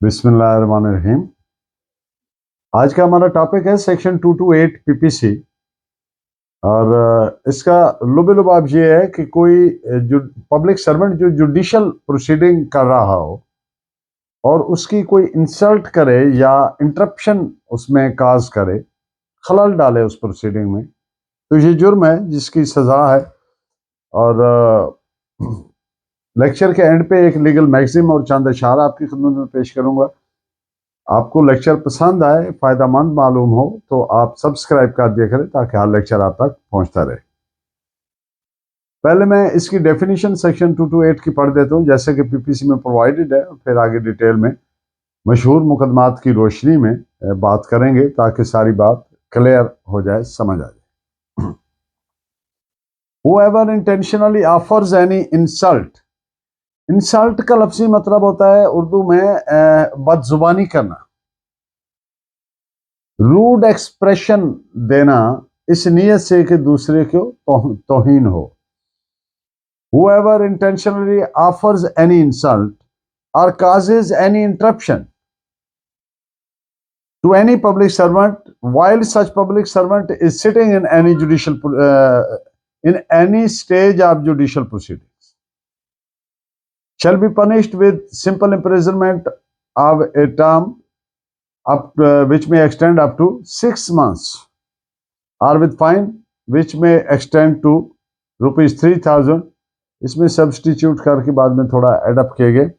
बिस्मिल्लाहिर्रहमानिर्रहीम। आज का हमारा टॉपिक है सेक्शन 228 पीपीसी। और इसका लुब ये है कि कोई जो पब्लिक सर्वेंट जो जुडिशियल प्रोसीडिंग कर रहा हो और उसकी कोई इंसल्ट करे या इंटरप्शन उसमें काज करे, खलल डाले उस प्रोसीडिंग में, तो ये जुर्म है जिसकी सज़ा है। और लेक्चर के एंड पे एक लीगल मैगज़ीन और चंद अशार आपकी खिदमत में पेश करूंगा। आपको लेक्चर पसंद आए, फ़ायदामंद मालूम हो तो आप सब्सक्राइब कर दिया करें ताकि हर लेक्चर आप तक पहुंचता रहे। पहले मैं इसकी डेफिनेशन सेक्शन 228 की पढ़ देता हूं जैसे कि पीपीसी में प्रोवाइडेड है, फिर आगे डिटेल में मशहूर मुकदमात की रोशनी में बात करेंगे ताकि सारी बात क्लियर हो जाए, समझ आ जाए। Whoever intentionally offers any insult, insult का लफ्जी मतलब होता है उर्दू में बदजुबानी करना, रूड एक्सप्रेशन देना इस नीयत से कि दूसरे को तौहीन हो। Whoever intentionally offers any insult or causes any interruption to any public servant while such public servant is sitting in any judicial in any stage of judicial proceedings shall be punished with simple imprisonment of a term which may extend up to 6 months or with fine which may extend to ₹3,000। इसमें substitute करके बाद में थोड़ा add up किए गए,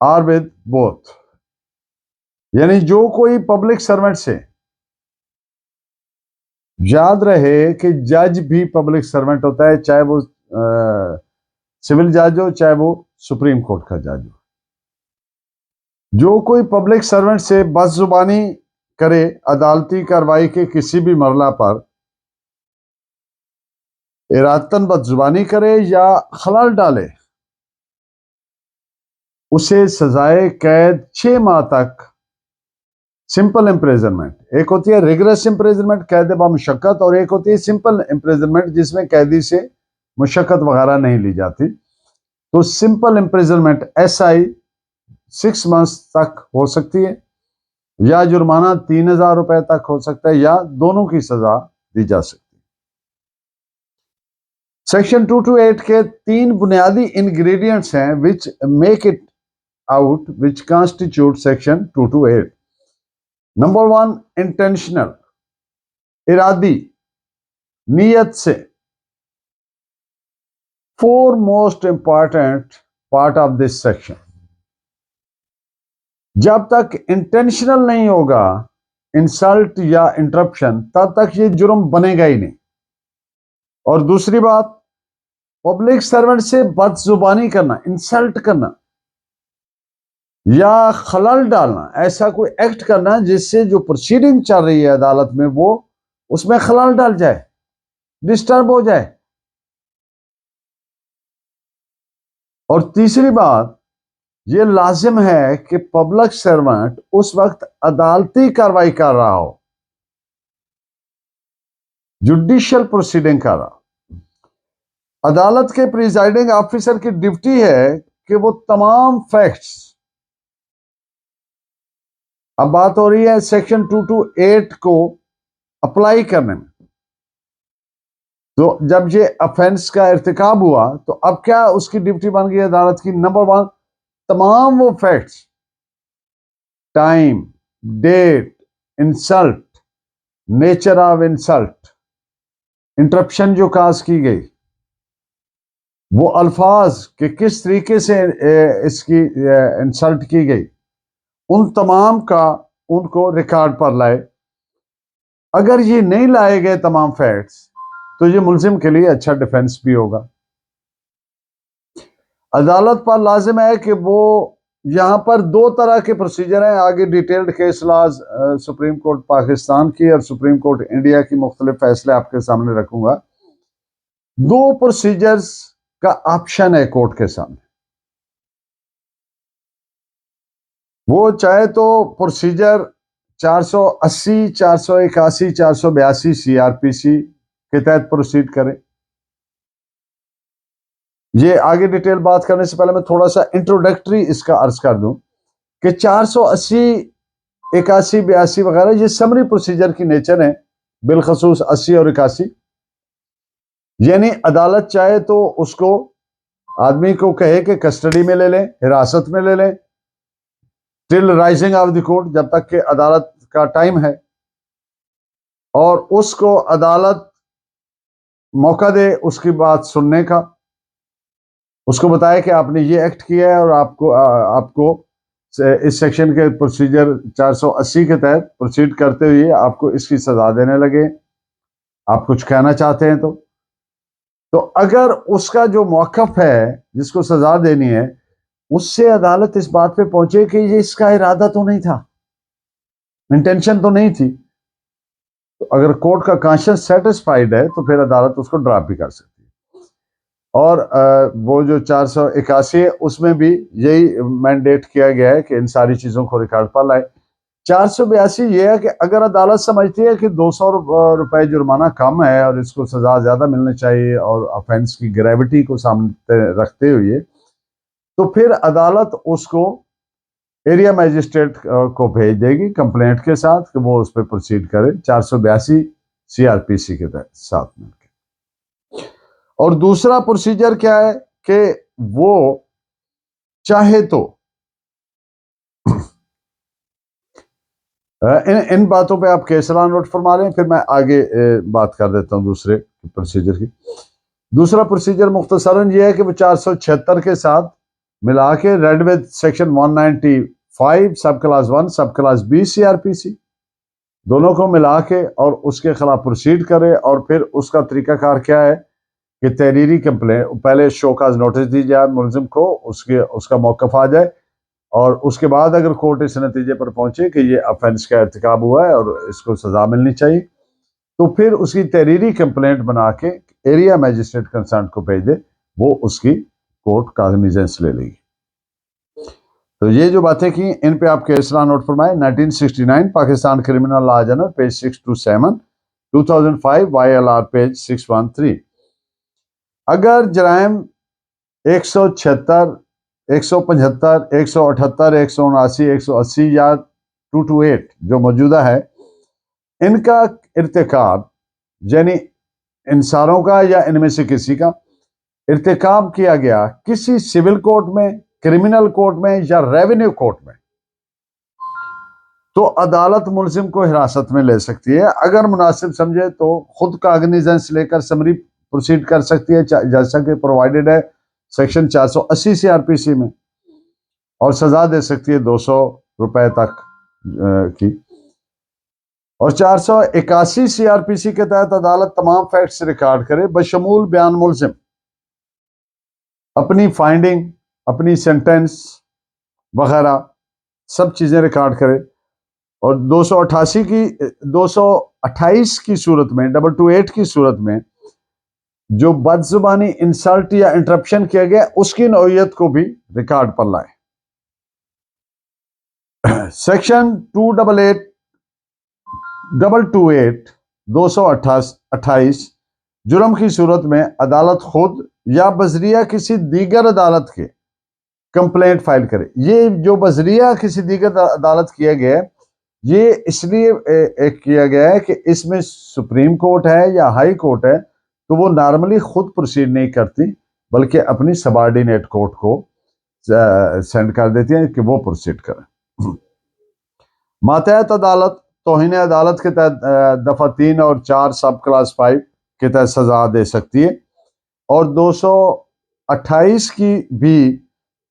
are with both, यानी जो कोई पब्लिक सर्वेंट से, याद रहे कि जज भी पब्लिक सर्वेंट होता है, चाहे वो सिविल जज हो चाहे वो सुप्रीम कोर्ट का जज हो। जो कोई पब्लिक सर्वेंट से बदजुबानी करे अदालती कार्रवाई के किसी भी मरला पर, इरादतन बदजुबानी करे या खलल डाले, उसे सजाए कैद 6 माह तक, सिंपल इम्प्रिजनमेंट, एक होती है रिगरस इम्प्रिजनमेंट कैद बामुशक्कत, और एक होती है सिंपल इम्प्रिजनमेंट जिसमें कैदी से मुशक्कत वगैरह नहीं ली जाती। तो सिंपल इम्प्रिजनमेंट SI 6 मंथ्स तक हो सकती है या जुर्माना 3,000 रुपए तक हो सकता है या दोनों की सजा दी जा सकती है। सेक्शन 228 के 3 बुनियादी इंग्रेडिएंट्स हैं which make it out which constitute section 228। Number 1, intentional, Eradi, नीयत से। 4 most important part of this section. जब तक इंटेंशनल नहीं होगा इंसल्ट या इंटरप्शन, तब तक ये जुर्म बनेगा ही नहीं। और दूसरी बात, पब्लिक सर्वेंट से बदजुबानी करना, इंसल्ट करना या खलल डालना, ऐसा कोई एक्ट करना जिससे जो प्रोसीडिंग चल रही है अदालत में वो उसमें खलल डाल जाए, डिस्टर्ब हो जाए। और तीसरी बात, ये लाजिम है कि पब्लिक सर्वेंट उस वक्त अदालती कार्रवाई कर रहा हो, जुडिशियल प्रोसीडिंग कर रहा हो। अदालत के प्रिजाइडिंग ऑफिसर की ड्यूटी है कि वो तमाम फैक्ट्स, अब बात हो रही है सेक्शन 228 को अप्लाई करने में, तो जब ये अफेंस का इर्तिकाब हुआ तो अब क्या उसकी ड्यूटी बन गई अदालत की? नंबर 1, तमाम वो facts, time, date, insult, nature of insult, interruption जो काज की गई, वो अल्फाज कि किस तरीके से इसकी इंसल्ट की गई, उन तमाम का उनको रिकॉर्ड पर लाए। अगर ये नहीं लाए गए तमाम फैक्ट्स तो ये मुल्जिम के लिए अच्छा डिफेंस भी होगा। अदालत पर लाजिम है कि वो, यहाँ पर 2 तरह के प्रोसीजर हैं, आगे detailed case laws supreme court Pakistan की और सुप्रीम कोर्ट इंडिया की मुख्तलिफ फैसले आपके सामने रखूंगा। 2 प्रोसीजर्स का ऑप्शन है कोर्ट के सामने। वो चाहे तो प्रोसीजर 480, 481, 482 CRPC के तहत प्रोसीड करें। ये आगे डिटेल बात करने से पहले मैं थोड़ा सा इंट्रोडक्टरी इसका अर्ज कर दूं कि 480, 81, 82 वगैरह ये समरी प्रोसीजर की नेचर है, बिलखसूस 80 और 81। यानी अदालत चाहे तो उसको आदमी को कहे कि कस्टडी में ले लें, हिरासत में ले लें, till rising of the court, जब तक कि अदालत का टाइम है, और उसको अदालत मौका दे उसकी बात सुनने का, उसको बताए कि आपने ये एक्ट किया है और आपको इस सेक्शन के प्रोसीजर 480 के तहत प्रोसीड करते हुए आपको इसकी सजा देने लगे, आप कुछ कहना चाहते हैं तो अगर उसका जो मौकफ है जिसको सजा देनी है, उससे अदालत इस बात पे पहुंचे कि ये इसका इरादा तो नहीं था, इंटेंशन तो नहीं थी, तो अगर कोर्ट का कॉन्शियस सेटिस्फाइड है तो फिर अदालत उसको ड्रॉप भी कर सकती है। और वो जो 481 है उसमें भी यही मैंडेट किया गया है कि इन सारी चीजों को रिकॉर्ड पर लाए। 482 ये है कि अगर अदालत समझती है कि 200 रुपए जुर्माना कम है और इसको सजा ज्यादा मिलनी चाहिए और ऑफेंस की ग्रेविटी को सामने रखते हुए, तो फिर अदालत उसको एरिया मैजिस्ट्रेट को भेज देगी कंप्लेंट के साथ कि वो उस पर प्रोसीड करे 482 सीआरपीसी के तहत साथ मिलकर। और दूसरा प्रोसीजर क्या है कि वो चाहे तो इन बातों पे आप केसरा नोट फरमा लें, फिर मैं आगे बात कर देता हूं दूसरे प्रोसीजर की। दूसरा प्रोसीजर मुख्तसरन ये है कि वो 476 के साथ मिला के रेड विद सेक्शन 195 सब क्लास 1 सब क्लास बी सीआरपीसी दोनों को मिला के और उसके खिलाफ प्रोसीड करे। और फिर उसका तरीकाकार क्या है कि तहरीरी कंप्लेंट पहले शोकाज नोटिस दी जाए मुलजिम को, उसका मौकफ आ जाए, और उसके बाद अगर कोर्ट इस नतीजे पर पहुंचे कि ये ऑफेंस का इर्तिकाब हुआ है और इसको सजा मिलनी चाहिए, तो फिर उसकी तहरीरी कंप्लेंट बना के एरिया मैजिस्ट्रेट कंसर्न को भेज दे, वो उसकी कोर्ट कागनिजेंस ले लेगी। तो ये जो बातें की इन पे आप केसरा नोट फरमाए। 1969 Pakistan criminal law general page 627, 2005 YLR page 613। अगर जराइम 176, 175, 178, 179, 180 या 228 जो मौजूदा है, इनका इर्तिकाब यानी इन सारों का या इनमें से किसी का इर्तिकाब किया गया किसी सिविल कोर्ट में, क्रिमिनल कोर्ट में या रेवेन्यू कोर्ट में, तो अदालत मुलजिम को हिरासत में ले सकती है। अगर मुनासिब समझे तो खुद कागनिजेंस लेकर समरी प्रोसीड कर सकती है, जैसा कि प्रोवाइडेड है सेक्शन 480 सीआरपीसी में, और सजा दे सकती है 200 रुपए तक की। और 481 सीआरपीसी के तहत अदालत तमाम फैक्ट्स रिकॉर्ड करे बशमूल बयान मुलजिम, अपनी फाइंडिंग, अपनी सेंटेंस वगैरह सब चीजें रिकॉर्ड करे। और 228 की सूरत में, 228 की सूरत में जो बदजुबानी, इंसल्ट या इंटरप्शन किया गया उसकी नौयत को भी रिकॉर्ड पर लाए। सेक्शन 228 जुर्म की सूरत में अदालत खुद या बजरिया किसी दीगर अदालत के कंप्लेंट फाइल करे। ये जो बजरिया किसी दीगर अदालत किया गया है, ये इसलिए किया गया है कि इसमें सुप्रीम कोर्ट है या हाई कोर्ट है, तो वो नॉर्मली खुद प्रोसीड नहीं करती बल्कि अपनी सबॉर्डिनेट कोर्ट को सेंड कर देती है कि वो प्रोसीड करें। मातहत अदालत तौहीन अदालत के तहत दफा 3 और 4 सब क्लास 5 के तहत सजा दे सकती है, और 228 की भी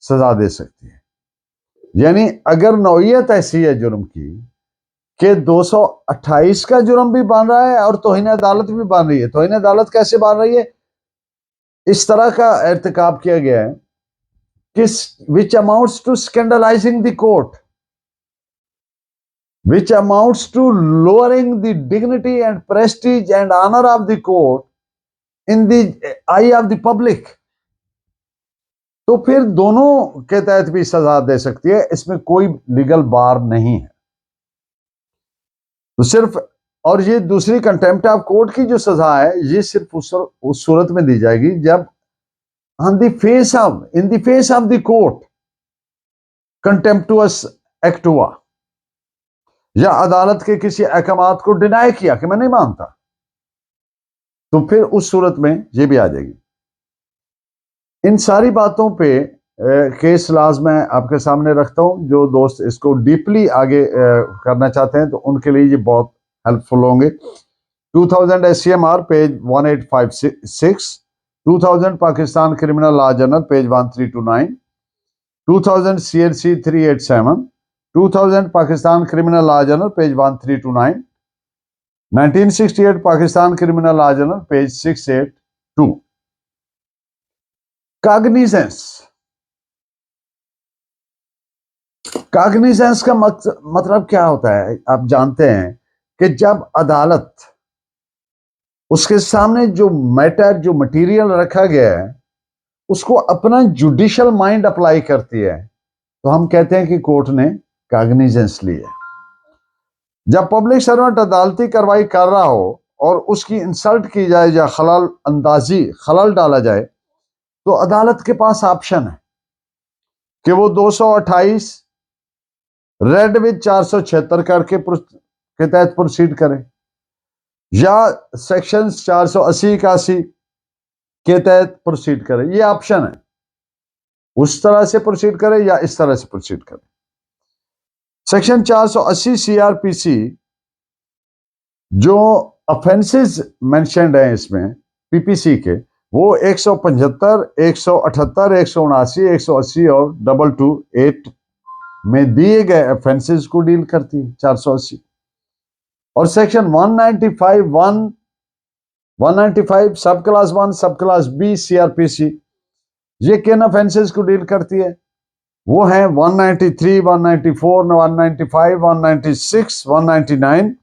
सजा दे सकती है। यानी अगर नौयत ऐसी है जुर्म की कि 228 का जुर्म भी बन रहा है और तौहीन अदालत भी बन रही है। तौहीन अदालत कैसे बन रही है? इस तरह का इर्तिकाब किया गया है कि which amounts to scandalising the court, which amounts to lowering the dignity and prestige and honor of the court in the eye of the public, तो फिर दोनों के तहत भी सजा दे सकती है, इसमें कोई लीगल बार नहीं है। तो सिर्फ, और ये दूसरी कंटेम्प्ट ऑफ कोर्ट की जो सजा है ये सिर्फ उस सूरत में दी जाएगी जब in the face of the court contemptuous act हुआ या अदालत के किसी अहकामात को डिनाई किया कि मैं नहीं मानता, तो फिर उस सूरत में ये भी आ जाएगी। इन सारी बातों पे केस लाज मैं आपके सामने रखता हूं। जो दोस्त इसको डीपली आगे करना चाहते हैं तो उनके लिए ये बहुत हेल्पफुल होंगे। 2000 SCMR page 1856, 2000 Pakistan criminal law journal page 1329, 2000 CLC 387, 2000 Pakistan criminal law journal page 1329, 1968 Pakistan criminal law journal page 682। Cognizance, cognizance का मतलब क्या होता है? आप जानते हैं कि जब अदालत उसके सामने जो मैटर, जो मटेरियल रखा गया है, उसको अपना जुडिशियल माइंड अप्लाई करती है, तो हम कहते हैं कि कोर्ट ने कॉग्निजेंस ली है। जब पब्लिक सर्वेंट अदालती कार्रवाई कर रहा हो और उसकी इंसल्ट की जाए या खलल डाला जाए, तो अदालत के पास ऑप्शन है कि वो 228 रेड विद 476 करके के तहत प्रोसीड करे, या सेक्शन 480-81 के तहत प्रोसीड करे। ये ऑप्शन है, उस तरह से प्रोसीड करे या इस तरह से प्रोसीड करे। सेक्शन 480 CRPC जो ऑफेंसेस मेंशन्ड हैं इसमें PPC के, वो 175, 178, 179, 180 और 228 में दिए गए ऑफेंसेस को डील करती है 480। और सेक्शन 195 सब क्लास 1 सब क्लास B CRPC ये किन ऑफेंसेस को डील करती है? वो है 193, 194, 195, 196, 199,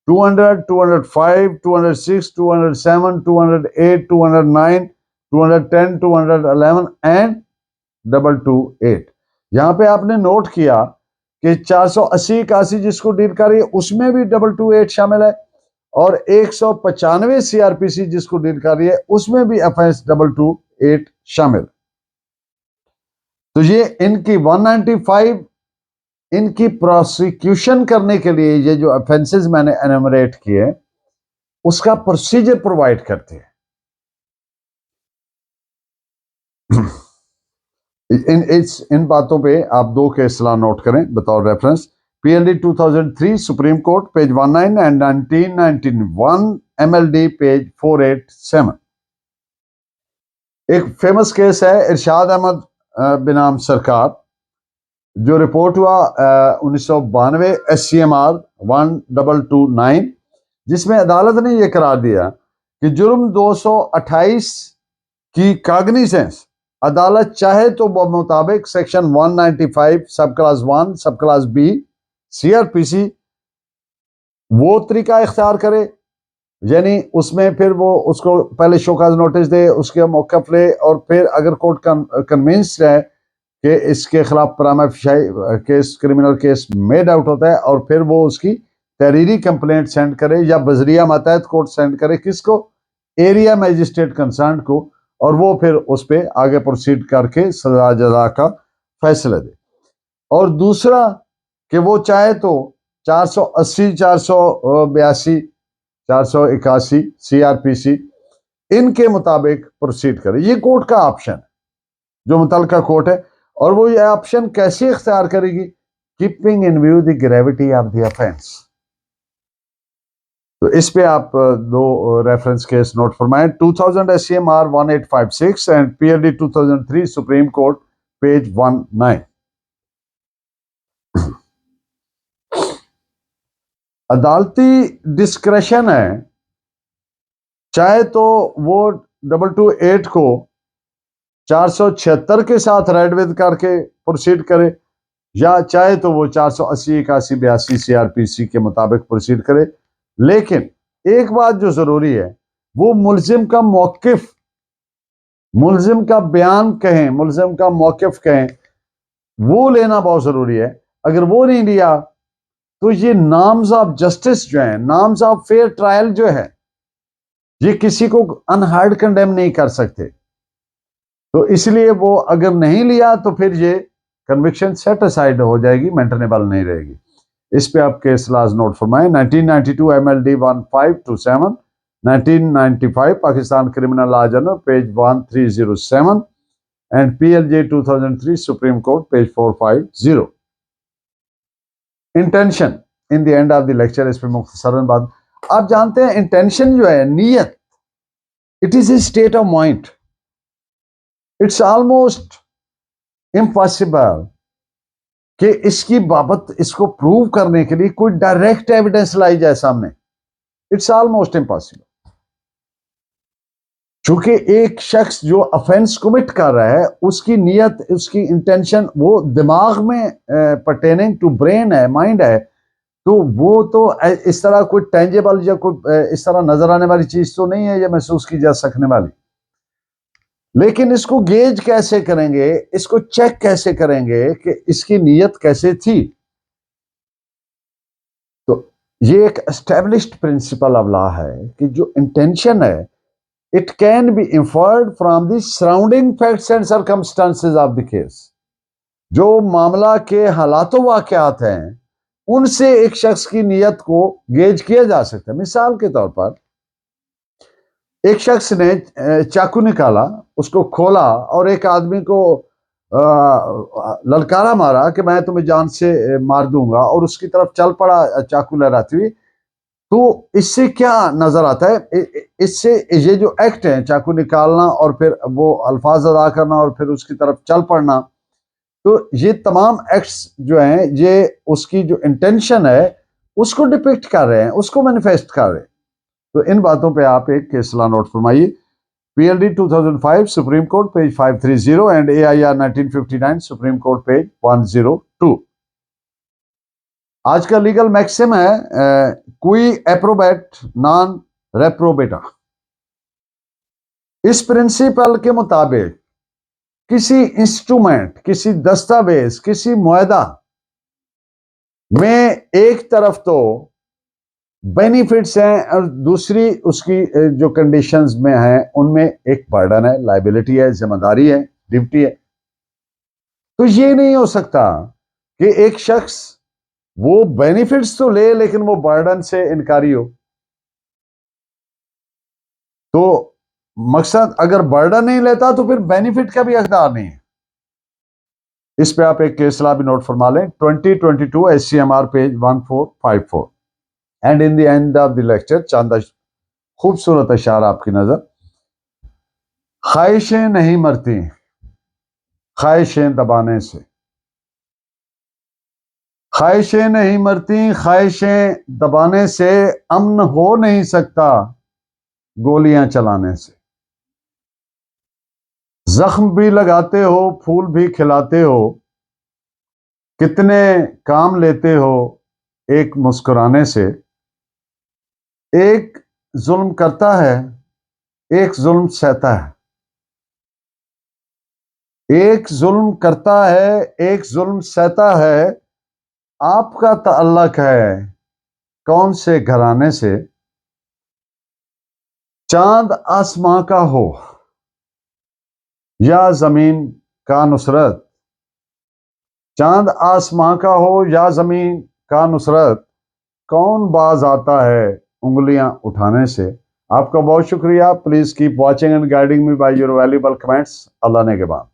200, 205, 206, 207, 208, 209, 210, 211 एंड 228। यहां पे आपने नोट किया कि 480-81 जिसको डील कर रही है उसमें भी 228 शामिल है, और 195 CRPC जिसको डील कर रही है उसमें भी ऑफेंस 228 शामिल। तो ये इनकी 195 इनकी प्रोसिक्यूशन करने के लिए ये जो ऑफेंसेस मैंने एनुमरेट किए उसका प्रोसीजर प्रोवाइड करते हैं। इन बातों पे आप दो केस ला नोट करें बतौर reference. PLD 2003 supreme court page 19 and 1991 MLD page 487। एक फेमस केस है इरशाद अहमद बिनाम सरकार, जो रिपोर्ट हुआ 1992 SCMR 1229, जिसमें अदालत ने यह करार दिया कि जुर्म 228 की कॉग्निजेंस अदालत चाहे तो मुताबिक सेक्शन 195 सब क्लास 1 सब क्लास B CRPC वो तरीका इख्तियार करे, यानी उसमें फिर वो उसको पहले शोकाज नोटिस दे, उसके मौक़िफ़ ले, और फिर अगर कोर्ट कन्विंस है कि इसके खिलाफ prima facie case, criminal case made out होता है, और फिर वो उसकी तहरीरी कंप्लेंट सेंड करे या बजरिया मातहत कोर्ट सेंड करे, किसको? एरिया मजिस्ट्रेट कंसर्न को, और वो फिर उस पर आगे प्रोसीड करके सजा जजा का फैसला दे। और दूसरा कि वो चाहे तो 480, 482, 481 CRPC इनके मुताबिक प्रोसीड करे। ये कोर्ट का ऑप्शन है जो मुतल्लिका कोर्ट है, और वो ये ऑप्शन कैसे इख्तियार करेगी? Keeping in view the gravity of the offence. तो इस पे आप दो रेफरेंस केस नोट फरमाएं, 2000 SCMR 1856 and PLD 2003 supreme court page 19। अदालती डिस्क्रेशन है, चाहे तो वो 228 को 476 के साथ रेड विद करके प्रोसीड करे, या चाहे तो वो 480, 81, 82 CRPC के मुताबिक प्रोसीड करे। लेकिन एक बात जो जरूरी है, वो मुल्जिम का मौकिफ, मुल्जिम का बयान कहें, मुल्जिम का मौकिफ कहें, वो लेना बहुत जरूरी है। अगर वो नहीं लिया तो ये नाम्स ऑफ जस्टिस जो है, नाम्स ऑफ फेयर ट्रायल जो है, ये किसी को अनहर्ड कंडेम नहीं कर सकते। तो इसलिए वो अगर नहीं लिया तो फिर ये कन्विक्शन सेट असाइड हो जाएगी, मेंटेनेबल नहीं रहेगी। इस पे आप केस लाज नोट फरमाएं। 1992 MLD 1527, 1995 Pakistan criminal law journal page 1307 and PLJ 2003 supreme court page 450। Intention in the end of the lecture, इस पे मुख्तसरन बात। आप जानते हैं इंटेंशन जो है, नीयत, it is a state of mind. It's almost impossible कि इसकी बाबत इसको प्रूव करने के लिए कोई डायरेक्ट एविडेंस लाई जाए सामने। इट्स ऑलमोस्ट इम्पॉसिबल, क्योंकि एक शख्स जो ऑफेंस कमिट कर रहा है, उसकी नीयत, उसकी इंटेंशन वो दिमाग में पर्टेनिंग टू ब्रेन है, माइंड है, तो वो तो इस तरह कोई टेंजेबल या कोई इस तरह नजर आने वाली चीज तो नहीं है या महसूस की जा सकने वाली। लेकिन इसको गेज कैसे करेंगे, इसको चेक कैसे करेंगे कि इसकी नीयत कैसे थी? तो ये एक एस्टेब्लिश्ड प्रिंसिपल ऑफ लॉ है कि जो इंटेंशन है, it can be inferred from the surrounding facts and circumstances of the case. जो मामला के हालातों वाकयात हैं, उनसे एक शख्स की नीयत को गेज किया जा सकता है। मिसाल के तौर पर एक शख्स ने चाकू निकाला, उसको खोला और एक आदमी को ललकारा मारा कि मैं तुम्हें जान से मार दूंगा, और उसकी तरफ चल पड़ा चाकू लहराती हुई। तो इससे क्या नजर आता है? इससे ये जो एक्ट है, चाकू निकालना और फिर वो अल्फाज अदा करना और फिर उसकी तरफ चल पड़ना, तो ये तमाम एक्ट्स जो हैं, ये उसकी जो इंटेंशन है उसको डिपिक्ट कर रहे हैं, उसको मैनिफेस्ट कर रहे हैं। तो इन बातों पे आप एक केस लॉ नोट फरमाइए। PLD 2005 supreme court page 530 and AIR 1959 supreme court page 102। आज का लीगल मैक्सिम है क्वी एप्रोबेट नॉन रेप्रोबेटा। इस प्रिंसिपल के मुताबिक किसी इंस्ट्रूमेंट, किसी दस्तावेज, किसी मुआहदा में एक तरफ तो बेनिफिट्स हैं और दूसरी उसकी जो कंडीशंस में है उनमें एक बर्डन है, लायबिलिटी है, जिम्मेदारी है, ड्यूटी है। तो ये नहीं हो सकता कि एक शख्स वो बेनिफिट्स तो ले लेकिन वो बर्डन से इनकारी हो। तो मकसद, अगर बर्डन नहीं लेता तो फिर बेनिफिट का भी हकदार नहीं है। इस पे आप एक केस लॉ भी नोट फरमा लें। 2022 SCMR page 1454 and in the end of the lecture चंद खूबसूरत अशार आपकी नजर। ख्वाहिशें नहीं मरती, ख्वाहिशें दबाने से। ख्वाहिशें नहीं मरती, ख्वाहिशें दबाने से। अमन हो नहीं सकता गोलियां चलाने से। जख्म भी लगाते हो, फूल भी खिलाते हो, कितने काम लेते हो एक मुस्कुराने से। एक जुल्म करता है, एक जुल्म सहता है। एक जुल्म करता है, एक जुल्म सहता है। आपका ताल्लुक है कौन से घराने से। चांद आसमां का हो या जमीन का नुसरत, चांद आसमां का हो या जमीन का नुसरत, कौन बाज आता है उंगलियां उठाने से। आपका बहुत शुक्रिया। Please keep watching and guiding me by your valuable comments. Allah ने के बाद।